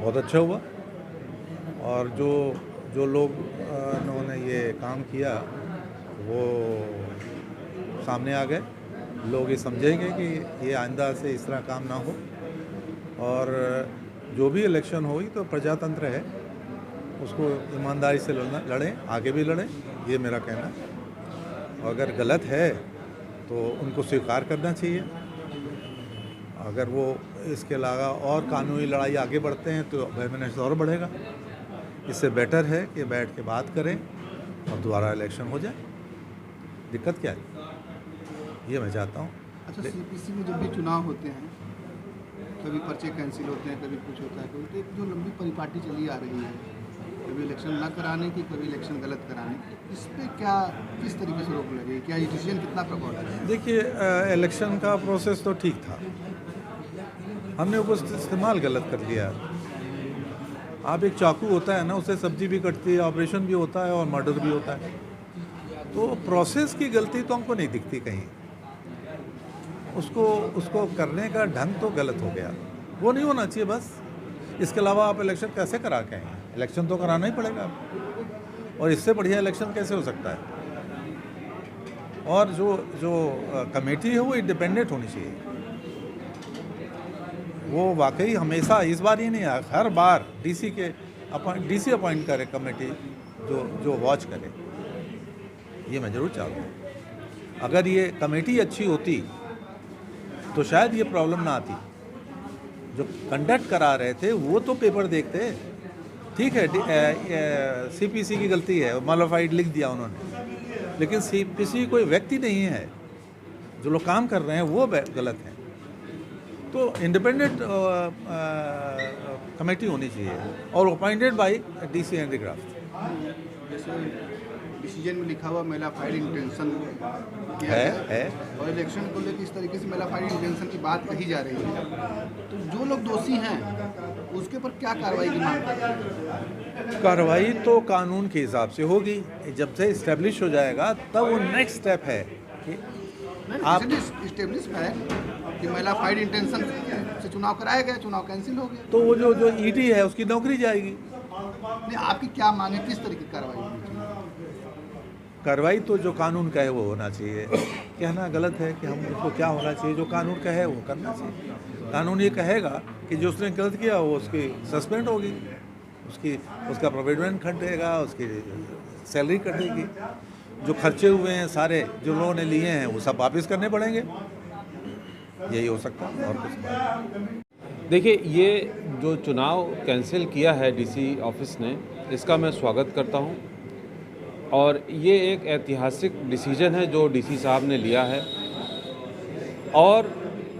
बहुत अच्छा हुआ। और जो जो लोग उन्होंने ये काम किया वो सामने आ गए। लोग ये समझेंगे कि ये आइंदा से इस तरह काम ना हो। और जो भी इलेक्शन होगी तो प्रजातंत्र है, उसको ईमानदारी से लड़ें, आगे भी लड़ें, ये मेरा कहना है। अगर गलत है तो उनको स्वीकार करना चाहिए। अगर वो इसके अलावा और कानूनी लड़ाई आगे बढ़ते हैं तो वैमनस्य और बढ़ेगा। इससे बेटर है कि बैठ के बात करें और दोबारा इलेक्शन हो जाए। दिक्कत क्या है, ये मैं चाहता हूँ। अच्छा, सीपीसी में जब भी चुनाव होते हैं कभी पर्चे कैंसिल होते हैं, कभी कुछ होता है, कभी तो एक जो लंबी परिपाटी चली आ रही है, कभी इलेक्शन ना कराने की, कभी इलेक्शन गलत कराने की, इस पर क्या किस तरीके से रोक लगेगी? क्या ये डिसीजन कितना प्रभाव है? देखिए, इलेक्शन का प्रोसेस तो ठीक था, हमने उसका इस्तेमाल गलत कर लिया। आप एक चाकू होता है ना, उससे सब्जी भी कटती है, ऑपरेशन भी होता है और मर्डर भी होता है। तो प्रोसेस की गलती तो हमको नहीं दिखती कहीं। उसको करने का ढंग तो गलत हो गया, वो नहीं होना चाहिए बस। इसके अलावा आप इलेक्शन कैसे करा के आएंगे? इलेक्शन तो कराना ही पड़ेगा आपको, और इससे बढ़िया इलेक्शन कैसे हो सकता है? और जो कमेटी है वो इंडिपेंडेंट होनी चाहिए। वो वाकई हमेशा, इस बार ही नहीं, हर बार डीसी अपॉइंट करे कमेटी जो वॉच करे। ये मैं ज़रूर चाहता हूँ। अगर ये कमेटी अच्छी होती तो शायद ये प्रॉब्लम ना आती। जो कंडक्ट करा रहे थे वो तो पेपर देखते। ठीक है, सीपीसी की गलती है, मॉडिफाइड लिख दिया उन्होंने, लेकिन सीपीसी कोई व्यक्ति नहीं है। जो लोग काम कर रहे हैं वो गलत हैं। तो इंडिपेंडेंट कमेटी होनी चाहिए और अपॉइंटेड बाय डीसी हैंडीक्राफ्ट। जैसे डिसीजन में लिखा हुआ मेला फाइड इंटेंशन है और इलेक्शन को लेकर इस तरीके से मेला फाइड इंटेंशन की बात कही जा रही है, तो जो लोग दोषी हैं उसके ऊपर क्या कार्रवाई की मांग करते हैं? कार्रवाई तो कानून के हिसाब से होगी। जब से इस्टेब्लिश हो जाएगा तब वो नेक्स्ट स्टेप है कि आप इस्टेब्लिश है कि मेला फाइड इंटेंशन से चुनाव कराया गया, चुनाव कैंसिल हो गया, तो वो जो ईडी है उसकी नौकरी जाएगी। नहीं, आपकी क्या मांग है, किस तरीके की कार्रवाई होनी चाहिए? कार्रवाई तो जो कानून कहे वो होना चाहिए। कहना गलत है कि हम उसको क्या होना चाहिए। जो कानून कहे वो करना चाहिए। कानून ये कहेगा कि जो उसने गलत किया वो उसकी सस्पेंड होगी, उसका प्रोविडेंट कटेगा, उसकी सैलरी कटेगी, जो खर्चे हुए हैं सारे जो लोगों ने लिए हैं वो सब वापस करने पड़ेंगे। यही हो सकता है और कुछ नहीं। देखिए, ये जो चुनाव कैंसिल किया है डीसी ऑफिस ने, इसका मैं स्वागत करता हूँ। और ये एक ऐतिहासिक डिसीजन है जो डीसी साहब ने लिया है, और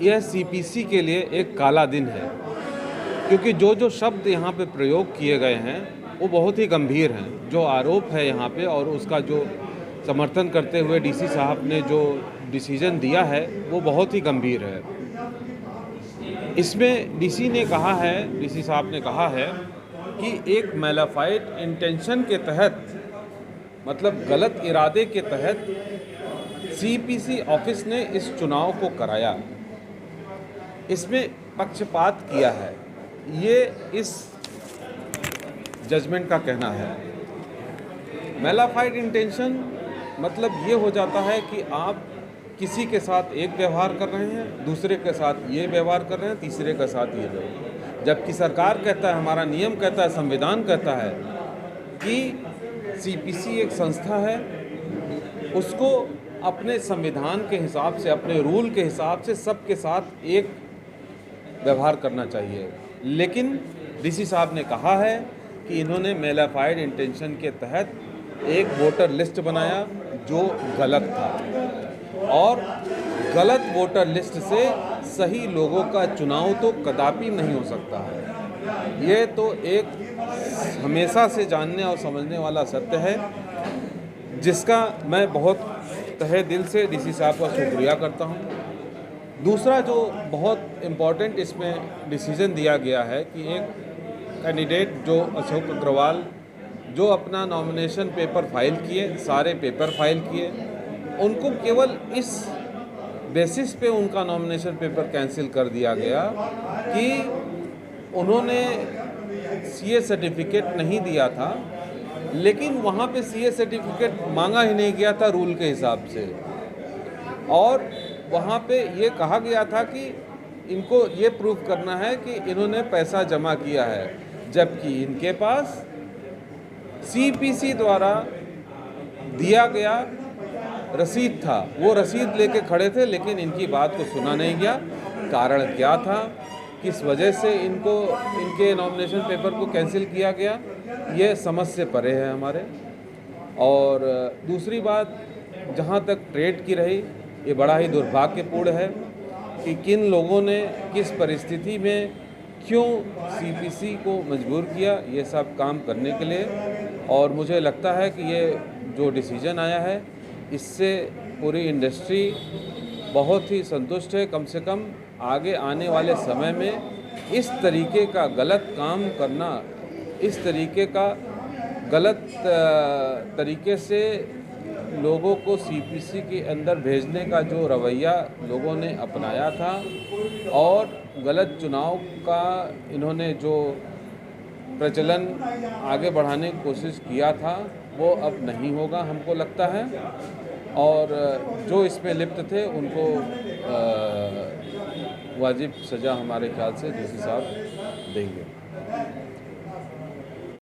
यह सीपीसी के लिए एक काला दिन है, क्योंकि जो शब्द यहाँ पे प्रयोग किए गए हैं वो बहुत ही गंभीर हैं। जो आरोप है यहाँ पे और उसका जो समर्थन करते हुए डीसी साहब ने जो डिसीजन दिया है वो बहुत ही गंभीर है। इसमें डीसी साहब ने कहा है कि एक मैलाफाइड इंटेंशन के तहत, मतलब गलत इरादे के तहत सीपीसी ऑफिस ने इस चुनाव को कराया, इसमें पक्षपात किया है, ये इस जजमेंट का कहना है। मैलाफाइड इंटेंशन मतलब ये हो जाता है कि आप किसी के साथ एक व्यवहार कर रहे हैं, दूसरे के साथ ये व्यवहार कर रहे हैं, तीसरे के साथ ये व्यवहार, जबकि सरकार कहता है, हमारा नियम कहता है, संविधान कहता है कि सीपीसी एक संस्था है, उसको अपने संविधान के हिसाब से, अपने रूल के हिसाब से सबके साथ एक व्यवहार करना चाहिए। लेकिन डीसी साहब ने कहा है कि इन्होंने मैलाफाइड इंटेंशन के तहत एक वोटर लिस्ट बनाया जो गलत था, और गलत वोटर लिस्ट से सही लोगों का चुनाव तो कदापि नहीं हो सकता है। ये तो एक हमेशा से जानने और समझने वाला सत्य है, जिसका मैं बहुत तहे दिल से डीसी साहब का शुक्रिया करता हूँ। दूसरा जो बहुत इम्पॉर्टेंट इसमें डिसीजन दिया गया है कि एक कैंडिडेट जो अशोक अग्रवाल, जो अपना नॉमिनेशन पेपर फाइल किए, सारे पेपर फाइल किए, उनको केवल इस बेसिस पे उनका नॉमिनेशन पेपर कैंसिल कर दिया गया कि उन्होंने सीए सर्टिफिकेट नहीं दिया था, लेकिन वहाँ पे सीए सर्टिफिकेट मांगा ही नहीं गया था रूल के हिसाब से, और वहाँ पे ये कहा गया था कि इनको ये प्रूव करना है कि इन्होंने पैसा जमा किया है, जबकि इनके पास सीपीसी द्वारा दिया गया रसीद था, वो रसीद लेके खड़े थे, लेकिन इनकी बात को सुना नहीं गया। कारण क्या था, किस वजह से इनको इनके नॉमिनेशन पेपर को कैंसिल किया गया, ये समझ से परे है हमारे। और दूसरी बात, जहाँ तक ट्रेड की रही, ये बड़ा ही दुर्भाग्यपूर्ण है कि किन लोगों ने किस परिस्थिति में क्यों सीपीसी को मजबूर किया ये सब काम करने के लिए। और मुझे लगता है कि ये जो डिसीजन आया है, इससे पूरी इंडस्ट्री बहुत ही संतुष्ट है। कम से कम आगे आने वाले समय में इस तरीके का गलत काम करना, इस तरीके का गलत तरीके से लोगों को सीपीसी के अंदर भेजने का जो रवैया लोगों ने अपनाया था और गलत चुनाव का इन्होंने जो प्रचलन आगे बढ़ाने की कोशिश किया था, वो अब नहीं होगा हमको लगता है। और जो इसमें लिप्त थे उनको वाजिब सज़ा हमारे ख्याल से डीसी साहब देंगे।